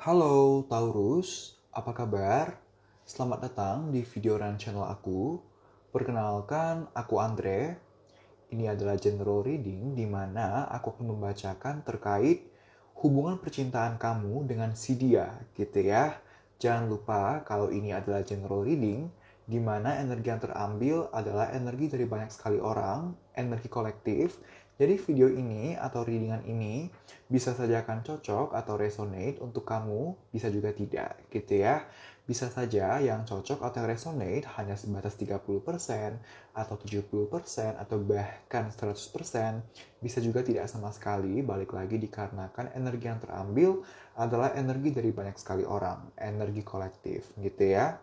Halo Taurus, apa kabar? Selamat datang di video dan channel aku. Perkenalkan, aku Andre. Ini adalah general reading di mana aku akan membacakan terkait hubungan percintaan kamu dengan si dia, gitu ya. Jangan lupa kalau ini adalah general reading, di mana energi yang terambil adalah energi dari banyak sekali orang, energi kolektif. Jadi video ini atau readingan ini bisa saja akan cocok atau resonate untuk kamu, bisa juga tidak, gitu ya. Bisa saja yang cocok atau resonate hanya sebatas 30%, atau 70%, atau bahkan 100%. Bisa juga tidak sama sekali, balik lagi dikarenakan energi yang terambil adalah energi dari banyak sekali orang, energi kolektif, gitu ya.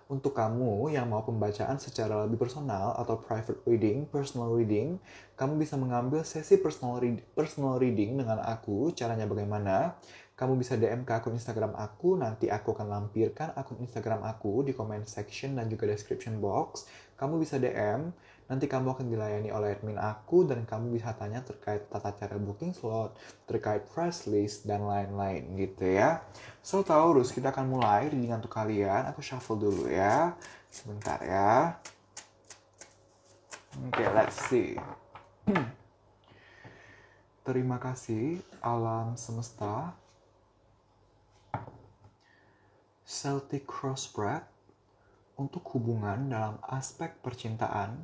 Untuk kamu yang mau pembacaan secara lebih personal atau private reading, personal reading, kamu bisa mengambil sesi personal reading dengan aku. Caranya bagaimana? Kamu bisa DM ke akun Instagram aku, nanti aku akan lampirkan akun Instagram aku di comment section dan juga description box. Kamu bisa DM, nanti kamu akan dilayani oleh admin aku dan kamu bisa tanya terkait tata cara booking slot, terkait price list, dan lain-lain gitu ya. So Taurus, kita akan mulai reading untuk kalian. Aku shuffle dulu ya. Sebentar ya. Oke, let's see. Terima kasih alam semesta. Celtic Crossbred untuk hubungan dalam aspek percintaan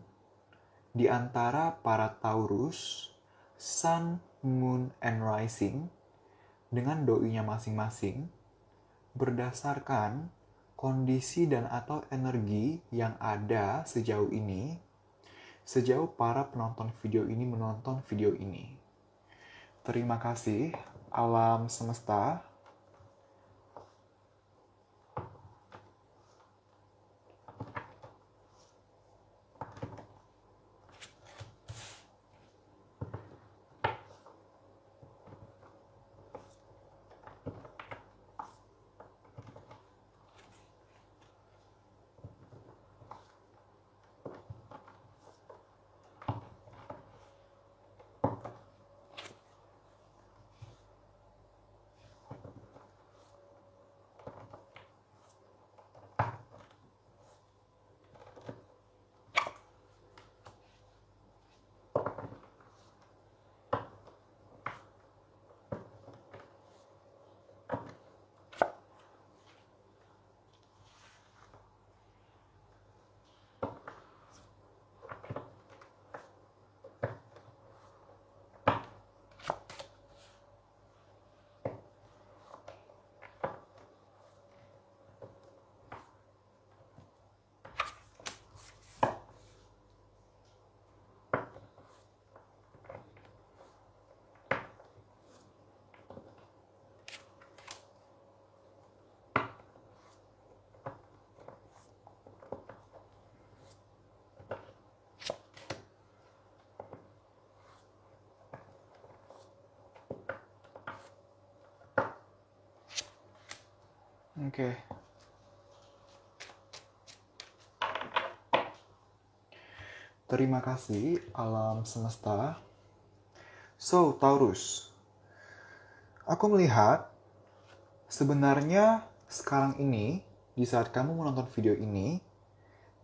di antara para Taurus, Sun, Moon, and Rising dengan doinya masing-masing berdasarkan kondisi dan atau energi yang ada sejauh ini, sejauh para penonton video ini menonton video ini. Terima kasih alam semesta. Oke. Terima kasih alam semesta. So, Taurus, aku melihat sebenarnya sekarang ini, di saat kamu menonton video ini,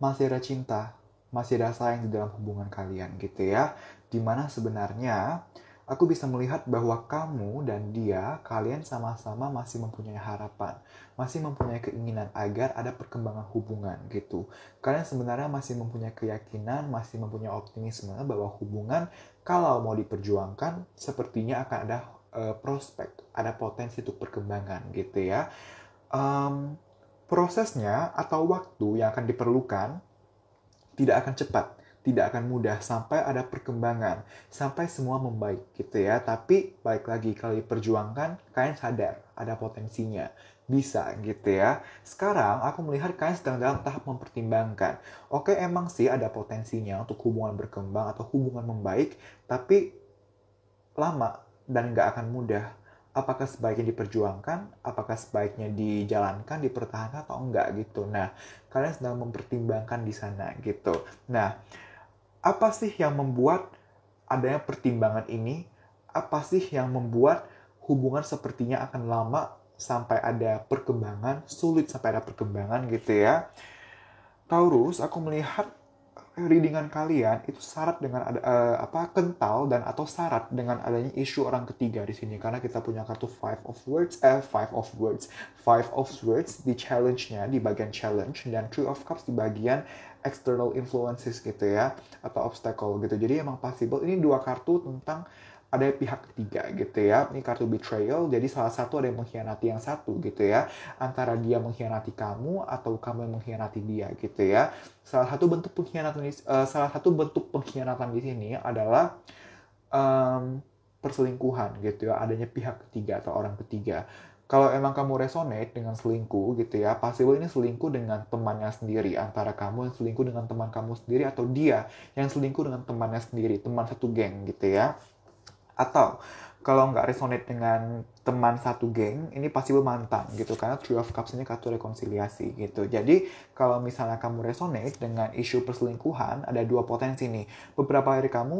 masih ada cinta, masih ada sayang di dalam hubungan kalian gitu ya. Dimana sebenarnya aku bisa melihat bahwa kamu dan dia, kalian sama-sama masih mempunyai harapan, masih mempunyai keinginan agar ada perkembangan hubungan gitu. Kalian sebenarnya masih mempunyai keyakinan, masih mempunyai optimisme bahwa hubungan kalau mau diperjuangkan sepertinya akan ada prospek, ada potensi untuk perkembangan gitu ya. Prosesnya atau waktu yang akan diperlukan tidak akan cepat, tidak akan mudah sampai ada perkembangan, sampai semua membaik gitu ya. Tapi balik lagi, kalau diperjuangkan, kalian sadar ada potensinya, bisa gitu ya. Sekarang aku melihat kalian sedang dalam tahap mempertimbangkan. Oke, emang sih ada potensinya untuk hubungan berkembang atau hubungan membaik, tapi lama dan nggak akan mudah. Apakah sebaiknya diperjuangkan, apakah sebaiknya dijalankan, dipertahankan atau enggak gitu. Nah, kalian sedang mempertimbangkan di sana gitu. Nah, apa sih yang membuat adanya pertimbangan ini? Apa sih yang membuat hubungan sepertinya akan lama sampai ada perkembangan, sulit sampai ada perkembangan gitu ya. Taurus, aku melihat readingan kalian itu syarat dengan kental dan atau syarat dengan adanya isu orang ketiga di sini, karena kita punya kartu five of words di challenge-nya, di bagian challenge, dan three of cups di bagian external influences gitu ya, atau obstacle gitu. Jadi emang possible ini dua kartu tentang ada pihak ketiga gitu ya. Ini kartu betrayal, jadi salah satu ada yang mengkhianati yang satu gitu ya. Antara dia mengkhianati kamu atau kamu yang mengkhianati dia gitu ya. Salah satu bentuk pengkhianatan di sini adalah perselingkuhan gitu ya. Adanya pihak ketiga atau orang ketiga. Kalau emang kamu resonate dengan selingkuh gitu ya, possible ini selingkuh dengan temannya sendiri. Antara kamu yang selingkuh dengan teman kamu sendiri, atau dia yang selingkuh dengan temannya sendiri, teman satu geng gitu ya. Atau kalau nggak resonate dengan teman satu geng, ini pasti mantan gitu, karena Three of Cups ini kartu rekonsiliasi gitu. Jadi kalau misalnya kamu resonate dengan isu perselingkuhan, ada dua potensi nih. Beberapa dari kamu,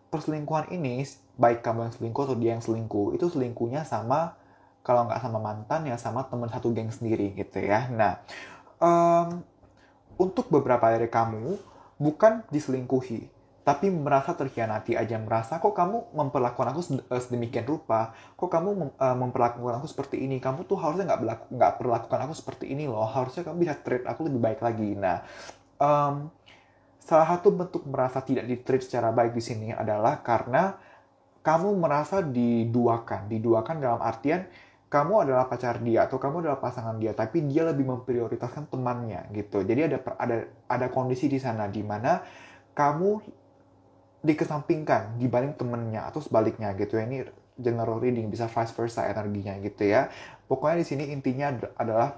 perselingkuhan ini, baik kamu yang selingkuh atau dia yang selingkuh, itu selingkuhnya sama, kalau nggak sama mantan ya sama teman satu geng sendiri gitu ya. Nah, untuk beberapa dari kamu, bukan diselingkuhi, tapi merasa terkhianati aja, merasa kok kamu memperlakukan aku sedemikian rupa, kok kamu memperlakukan aku seperti ini, kamu tuh harusnya nggak perlakukan aku seperti ini loh, harusnya kamu bisa treat aku lebih baik lagi. Nah, salah satu bentuk merasa tidak di-treat secara baik di sini adalah karena kamu merasa diduakan dalam artian kamu adalah pacar dia atau kamu adalah pasangan dia, tapi dia lebih memprioritaskan temannya gitu. Jadi ada kondisi di sana di mana kamu dikesampingkan dibanding temennya atau sebaliknya gitu ya. Ini general reading, bisa vice versa energinya gitu ya. Pokoknya di sini intinya adalah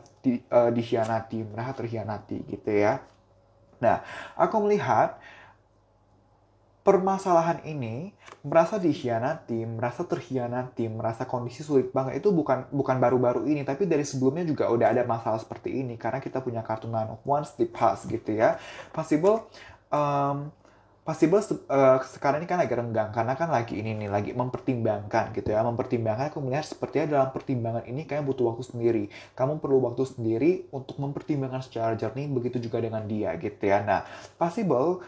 dikhianati, merasa terkhianati gitu ya. Nah, aku melihat permasalahan ini, merasa dikhianati, merasa terkhianati, merasa kondisi sulit banget, itu bukan baru-baru ini, tapi dari sebelumnya juga udah ada masalah seperti ini, karena kita punya kartu Nine of Wands di past gitu ya. Possible sekarang ini kan lagi renggang, karena kan lagi mempertimbangkan gitu ya. Mempertimbangkan, aku melihat sepertinya dalam pertimbangan ini kayak butuh waktu sendiri. Kamu perlu waktu sendiri untuk mempertimbangkan secara jernih, begitu juga dengan dia gitu ya. Nah, possible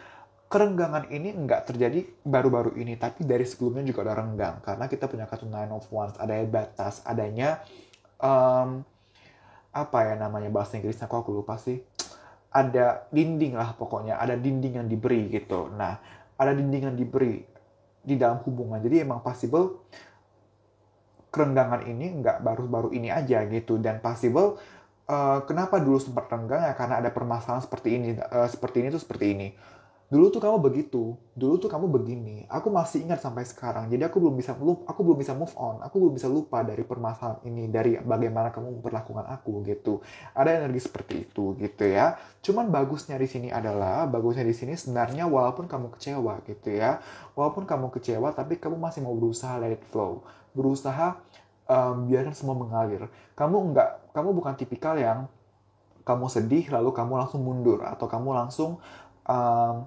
kerenggangan ini nggak terjadi baru-baru ini, tapi dari sebelumnya juga udah renggang, karena kita punya kartu Nine of Wands, adanya batas, adanya apa ya namanya bahasa Inggrisnya, kok aku lupa sih, ada dinding lah pokoknya, ada dinding yang diberi gitu. Nah, ada dinding yang diberi di dalam hubungan. Jadi emang possible kerenggangan ini nggak baru-baru ini aja gitu. Dan possible kenapa dulu sempat renggang ya, karena ada permasalahan seperti ini. Seperti ini. Dulu tuh kamu begitu, dulu tuh kamu begini. Aku masih ingat sampai sekarang. Jadi aku belum bisa move on. Aku belum bisa lupa dari permasalahan ini, dari bagaimana kamu memperlakukan aku gitu. Ada energi seperti itu gitu ya. Cuman bagusnya di sini sebenarnya walaupun kamu kecewa gitu ya. Walaupun kamu kecewa, tapi kamu masih mau berusaha let it flow. Berusaha biarkan semua mengalir. Kamu bukan tipikal yang kamu sedih lalu kamu langsung mundur atau kamu langsung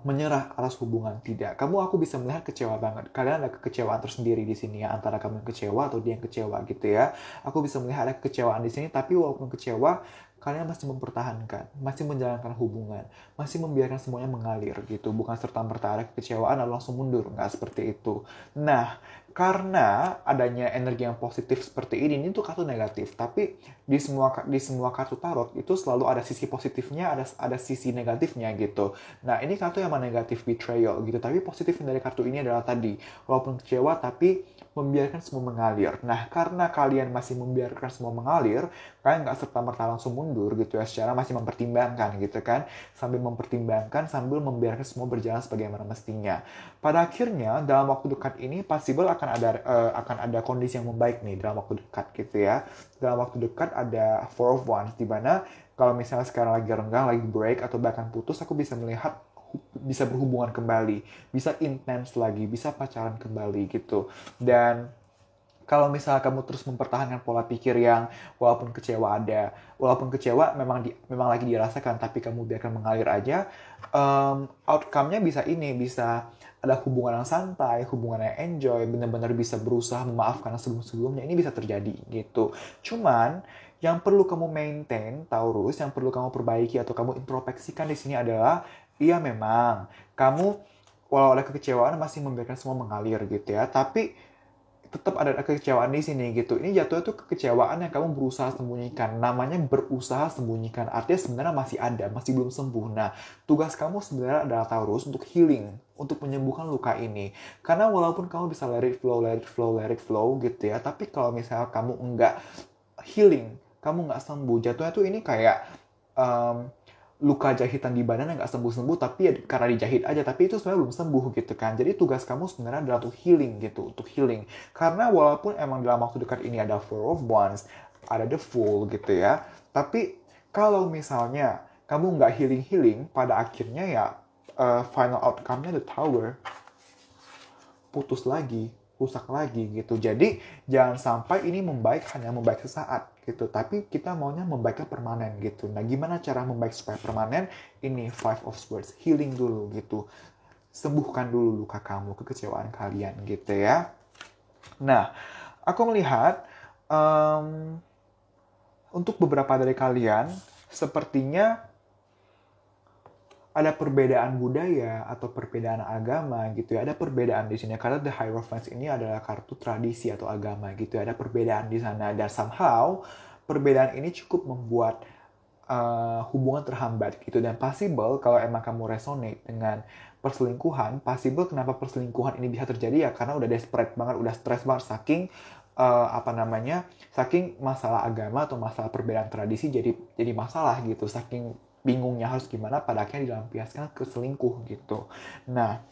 menyerah atas hubungan. Tidak, aku bisa melihat kecewa banget. Kalian ada kekecewaan tersendiri di sini ya, antara kamu yang kecewa atau dia yang kecewa gitu ya. Aku bisa melihat ada kekecewaan di sini, tapi walaupun kecewa, kalian masih mempertahankan, masih menjalankan hubungan, masih membiarkan semuanya mengalir gitu. Bukan serta-merta ada kekecewaan lalu langsung mundur, nggak seperti itu. Nah, karena adanya energi yang positif seperti ini tuh kartu negatif. Tapi di semua kartu tarot itu selalu ada sisi positifnya, ada sisi negatifnya gitu. Nah, ini kartu yang negatif, betrayal gitu. Tapi positifnya dari kartu ini adalah tadi, walaupun kecewa tapi membiarkan semua mengalir. Nah, karena kalian masih membiarkan semua mengalir, kalian nggak serta-merta langsung mundur gitu ya, secara masih mempertimbangkan gitu kan. Sambil mempertimbangkan, sambil membiarkan semua berjalan sebagaimana mestinya. Pada akhirnya, dalam waktu dekat ini, possible akan ada kondisi yang membaik nih dalam waktu dekat gitu ya. Dalam waktu dekat ada Four of Wands, di mana kalau misalnya sekarang lagi renggang, lagi break, atau bahkan putus, aku bisa melihat bisa berhubungan kembali, bisa intens lagi, bisa pacaran kembali gitu. Dan Kalau misalnya kamu terus mempertahankan pola pikir yang walaupun kecewa ada, walaupun kecewa memang lagi dirasakan, tapi kamu biarkan mengalir aja, outcome-nya bisa ada hubungan yang santai, hubungan yang enjoy, benar-benar bisa berusaha memaafkan sebelum-sebelumnya, ini bisa terjadi gitu. Cuman yang perlu kamu maintain, Taurus, yang perlu kamu perbaiki atau kamu introspeksikan di sini adalah, iya memang kamu walau ada kekecewaan masih membiarkan semua mengalir gitu ya, tapi tetap ada kekecewaan di sini gitu. Ini jatuhnya tuh kekecewaan yang kamu berusaha sembunyikan. Namanya berusaha sembunyikan. Artinya sebenarnya masih ada, masih belum sembuh. Nah, tugas kamu sebenarnya adalah Taurus untuk healing, untuk menyembuhkan luka ini. Karena walaupun kamu bisa let it flow, let it flow, let it flow gitu ya, tapi kalau misalnya kamu enggak healing, kamu nggak sembuh, jatuhnya tuh ini kayak um, luka jahitan di badan yang nggak sembuh-sembuh, tapi ya karena dijahit aja, tapi itu sebenarnya belum sembuh gitu kan. Jadi tugas kamu sebenarnya adalah untuk healing gitu, untuk healing. Karena walaupun emang dalam waktu dekat ini ada Four of Wands, ada The Fool gitu ya, tapi kalau misalnya kamu nggak healing-healing, pada akhirnya ya final outcome-nya The Tower, putus lagi, rusak lagi gitu. Jadi jangan sampai ini hanya membaik sesaat gitu, tapi kita maunya membaiknya permanen gitu. Nah, gimana cara membaik supaya permanen? Ini Five of Swords, healing dulu gitu. Sembuhkan dulu luka kamu, kekecewaan kalian gitu ya. Nah, aku melihat untuk beberapa dari kalian sepertinya ada perbedaan budaya atau perbedaan agama gitu ya. Ada perbedaan di sini karena The Hierophant ini adalah kartu tradisi atau agama gitu ya. Ada perbedaan di sana dan somehow perbedaan ini cukup membuat hubungan terhambat gitu. Dan possible kalau emang kamu resonate dengan perselingkuhan, possible kenapa perselingkuhan ini bisa terjadi ya karena udah desperate banget, udah stress banget saking saking masalah agama atau masalah perbedaan tradisi jadi masalah gitu, saking bingungnya harus gimana, pada akhirnya dilampiaskan ke selingkuh gitu. Nah,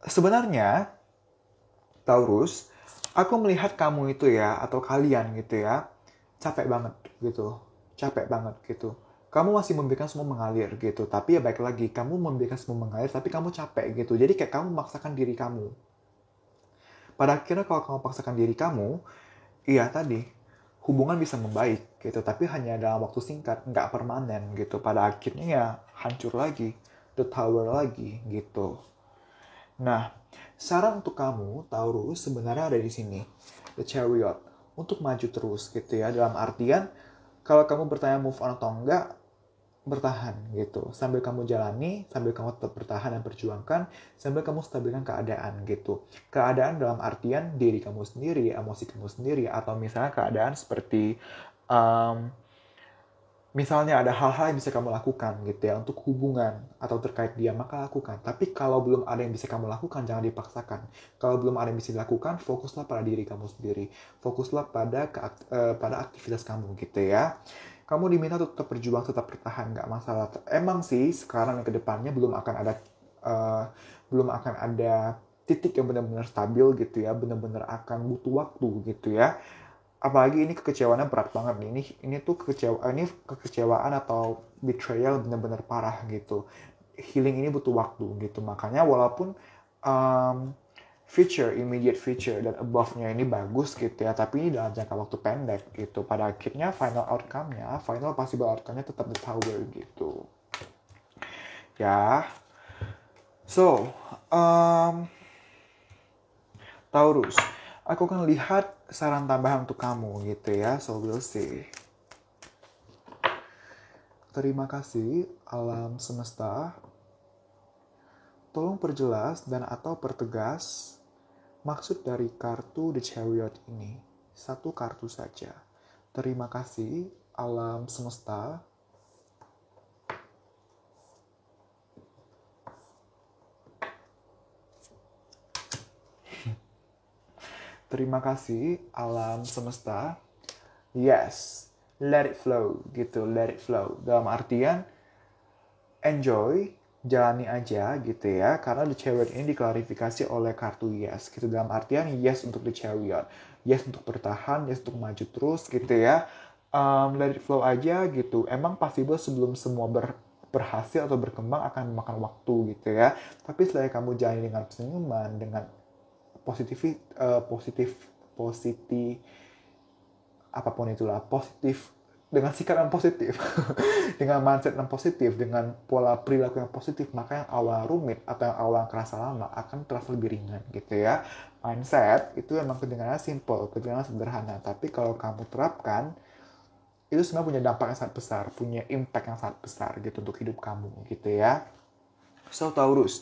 sebenarnya Taurus, aku melihat kamu itu ya, atau kalian gitu ya, capek banget gitu. Capek banget gitu. Kamu masih membiarkan semua mengalir gitu, tapi ya baik lagi, kamu membiarkan semua mengalir, tapi kamu capek gitu. Jadi kayak kamu memaksakan diri kamu. Pada akhirnya kalau kamu paksakan diri kamu, iya tadi, hubungan bisa membaik gitu, tapi hanya dalam waktu singkat, nggak permanen gitu. Pada akhirnya ya hancur lagi, the tower lagi gitu. Nah, saran untuk kamu, Taurus, sebenarnya ada di sini, the chariot, untuk maju terus gitu ya. Dalam artian, kalau kamu bertanya move on atau enggak, bertahan gitu. Sambil kamu jalani, sambil kamu tetap bertahan dan perjuangkan, sambil kamu stabilkan keadaan gitu. Keadaan dalam artian diri kamu sendiri, emosi kamu sendiri, atau misalnya keadaan seperti misalnya ada hal-hal yang bisa kamu lakukan gitu ya untuk hubungan atau terkait dia, maka lakukan. Tapi kalau belum ada yang bisa kamu lakukan, jangan dipaksakan. Kalau belum ada yang bisa dilakukan, fokuslah pada diri kamu sendiri. Fokuslah pada aktivitas kamu gitu ya. Kamu diminta untuk tetap berjuang, tetap bertahan, nggak masalah. Emang sih sekarang dan kedepannya belum akan ada titik yang benar-benar stabil gitu ya, benar-benar akan butuh waktu gitu ya. Apalagi ini kekecewaannya berat banget nih. Ini tuh kekecewaan atau betrayal benar-benar parah gitu. Healing ini butuh waktu gitu. Makanya walaupun immediate future dan above-nya ini bagus gitu ya, tapi ini dalam jangka waktu pendek gitu. Pada akhirnya final possible outcome-nya tetap the tower gitu. Ya. So, Taurus, aku akan lihat saran tambahan untuk kamu gitu ya, so we'll see. Terima kasih alam semesta. Tolong perjelas dan atau pertegas maksud dari kartu The Chariot ini. Satu kartu saja. Terima kasih alam semesta. Terima kasih alam semesta. Yes, let it flow gitu, let it flow. Dalam artian enjoy, jalani aja gitu ya. Karena The Chariot ini diklarifikasi oleh kartu yes gitu. Dalam artian yes untuk The Chariot, yes untuk bertahan, yes untuk maju terus gitu ya. Let it flow aja gitu. Emang possible sebelum semua berhasil atau berkembang akan memakan waktu gitu ya. Tapi setelah kamu jalani dengan senyuman, dengan positif apapun itulah, positif dengan sikap yang positif, dengan mindset yang positif, dengan pola perilaku yang positif, maka yang awal rumit atau yang awal kerasa lama akan terasa lebih ringan gitu ya. Mindset itu emang kedengarannya simple, kedengarannya sederhana, tapi kalau kamu terapkan itu sebenarnya punya dampak yang sangat besar, punya impact yang sangat besar gitu untuk hidup kamu gitu ya. So Taurus,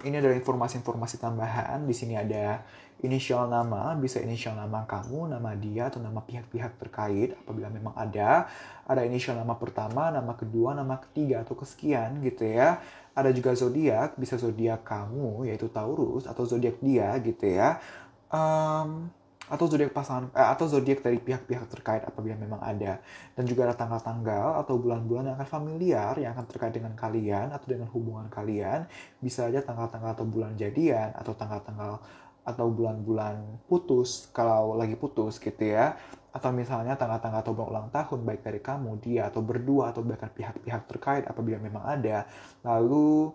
ini adalah informasi-informasi tambahan. Di sini ada inisial nama, bisa inisial nama kamu, nama dia, atau nama pihak-pihak terkait apabila memang ada. Ada inisial nama pertama, nama kedua, nama ketiga, atau kesekian gitu ya. Ada juga zodiak, bisa zodiak kamu, yaitu Taurus, atau zodiak dia gitu ya. Atau zodiak pasangan atau zodiak dari pihak-pihak terkait apabila memang ada, dan juga ada tanggal-tanggal atau bulan-bulan yang akan familiar yang akan terkait dengan kalian atau dengan hubungan kalian. Bisa aja tanggal-tanggal atau bulan jadian atau tanggal-tanggal atau bulan-bulan putus kalau lagi putus gitu ya, atau misalnya tanggal-tanggal atau bulan ulang tahun baik dari kamu, dia, atau berdua, atau bahkan pihak-pihak terkait apabila memang ada. Lalu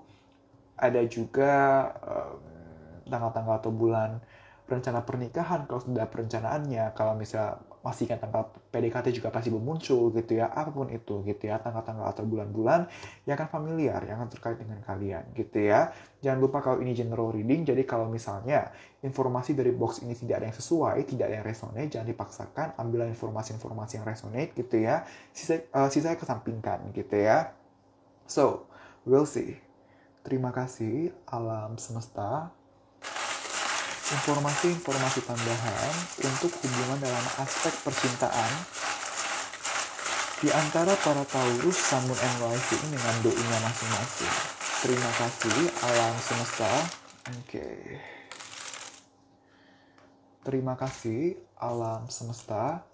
ada juga tanggal-tanggal atau bulan rencana pernikahan kalau sudah perencanaannya, kalau misal masih kan tanggal PDKT juga pasti muncul gitu ya, apapun itu gitu ya, tanggal-tanggal atau bulan-bulan yang akan familiar, yang akan terkait dengan kalian gitu ya. Jangan lupa kalau ini general reading, jadi kalau misalnya informasi dari box ini tidak ada yang sesuai, tidak ada yang resonate, jangan dipaksakan, ambil informasi-informasi yang resonate gitu ya, sisanya kesampingkan gitu ya. So, we'll see. Terima kasih alam semesta. Informasi-informasi tambahan untuk hubungan dalam aspek percintaan di antara para Taurus, Sun, Moon, and Rising dengan doinya masing-masing. Terima kasih alam semesta. Oke. Terima kasih alam semesta.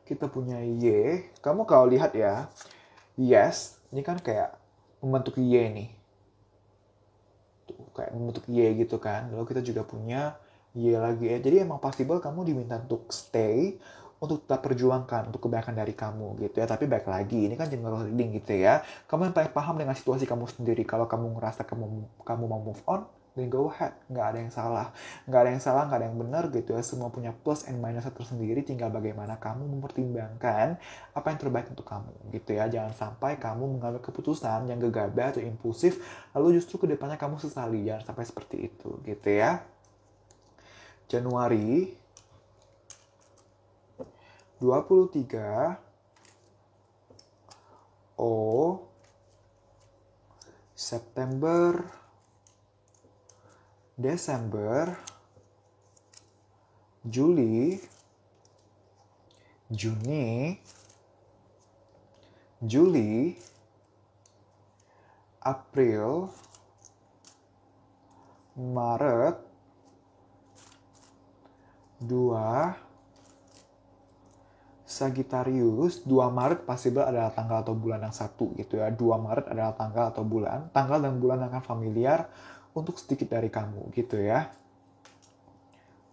Kita punya Y. Kamu kalau lihat ya, yes, ini kan kayak membentuk Y nih. Kayak membentuk Y gitu kan. Lalu kita juga punya Y lagi ya. Jadi emang possible kamu diminta untuk stay, untuk tetap perjuangkan untuk kebaikan dari kamu gitu ya. Tapi baik lagi, ini kan general reading gitu ya. Kamu yang paling paham dengan situasi kamu sendiri. Kalau kamu ngerasa kamu mau move on, then go ahead. Nggak ada yang salah. Nggak ada yang salah, nggak ada yang benar gitu ya. Semua punya plus and minus tersendiri. Tinggal bagaimana kamu mempertimbangkan apa yang terbaik untuk kamu gitu ya. Jangan sampai kamu mengambil keputusan yang gegabah atau impulsif, lalu justru kedepannya kamu sesali. Jangan sampai seperti itu gitu ya. Januari 23 O, September, Desember, Juli, Juni, Juli, April, Maret, 2, Sagittarius. 2 Maret possible adalah tanggal atau bulan yang satu gitu ya. 2 Maret adalah tanggal atau bulan. Tanggal dan bulan akan familiar untuk sedikit dari kamu gitu ya.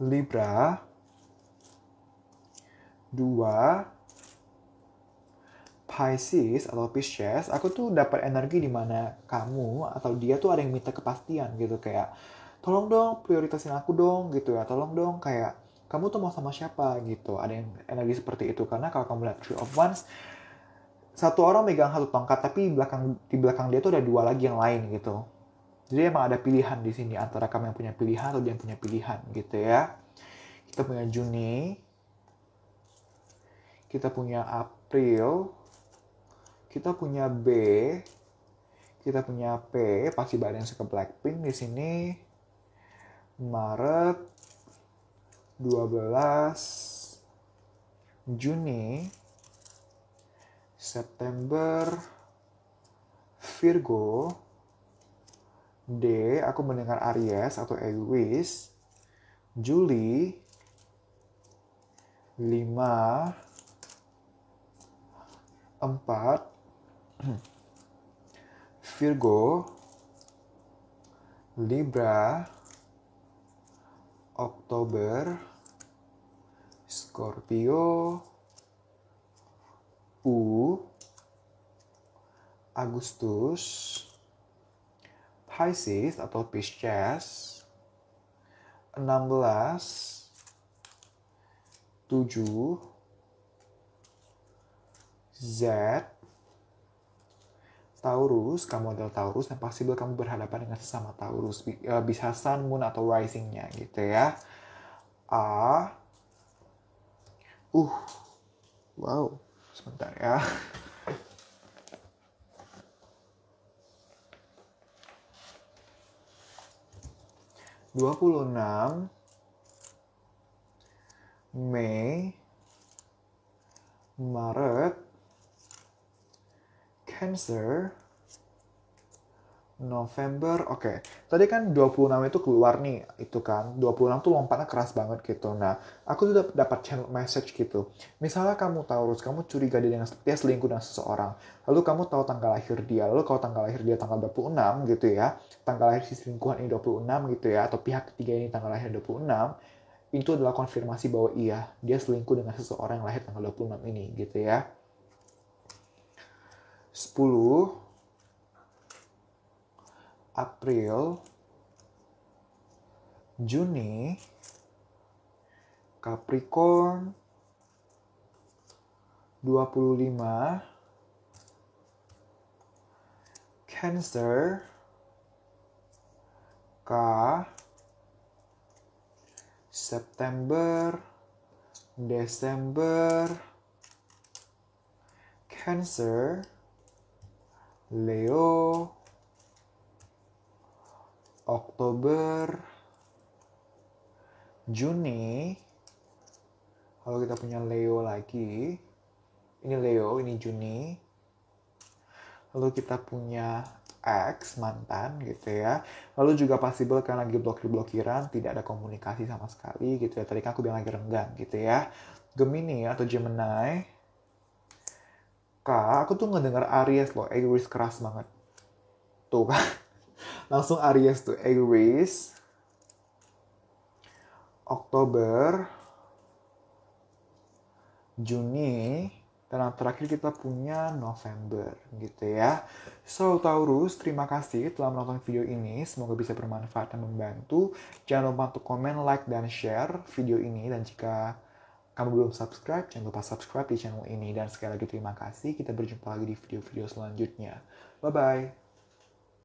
Libra, 2, Pisces atau Pisces. Aku tuh dapat energi di mana kamu atau dia tuh ada yang minta kepastian gitu, kayak tolong dong prioritasin aku dong gitu ya, tolong dong kayak kamu tuh mau sama siapa gitu. Ada yang energi seperti itu, karena kalau kamu lihat Three of Wands, satu orang megang satu tongkat tapi di belakang dia tuh ada 2 lagi yang lain gitu. Jadi emang ada pilihan di sini antara kamu yang punya pilihan atau dia yang punya pilihan gitu ya. Kita punya Juni, kita punya April, kita punya B, kita punya P, pasti banyak yang suka Blackpink di sini. Maret, 12, Juni, September, Virgo, D, aku mendengar Aries atau Aries, Juli, 5, 4, Virgo, Libra, Oktober, Scorpio, Agustus, Pisces atau Pisces, 16, 7, Z, Taurus, kamu adalah Taurus, dan pasti kamu berhadapan dengan sesama Taurus. Bisa Sun, Moon, atau Rising-nya gitu ya. A, wow, sebentar ya. (26) Mei, Maret, Cancer, November. Oke. Tadi kan 26 itu keluar nih, itu kan. 26 tuh lompatnya keras banget gitu. Nah, aku tuh dapat channel message gitu. Misalnya kamu Taurus, kamu curiga dia selingkuh dengan seseorang. Lalu kamu tahu tanggal lahir dia. Lalu kalau tanggal lahir dia tanggal 26 gitu ya. Tanggal lahir si selingkuhan ini 26 gitu ya. Atau pihak ketiga ini tanggal lahir 26. Itu adalah konfirmasi bahwa iya, dia selingkuh dengan seseorang yang lahir tanggal 26 ini gitu ya. 10 April, Juni, Capricorn, 25, Cancer, K, September, Desember, Cancer, Leo, Oktober, Juni. Kalau kita punya Leo lagi, ini Leo, ini Juni. Lalu kita punya X, mantan gitu ya. Lalu juga possible kan lagi blokir-blokiran, tidak ada komunikasi sama sekali gitu ya. Tadi kan aku bilang lagi renggang gitu ya. Gemini atau Gemini. K, aku tuh ngedengar Aries loh, Aries keras banget. Tuh kan. Langsung Aries tuh, Aries. Oktober, Juni, dan yang terakhir kita punya November gitu ya. So Taurus, terima kasih telah menonton video ini. Semoga bisa bermanfaat dan membantu. Jangan lupa untuk komen, like, dan share video ini. Dan jika kamu belum subscribe, jangan lupa subscribe di channel ini. Dan sekali lagi terima kasih. Kita berjumpa lagi di video-video selanjutnya. Bye-bye.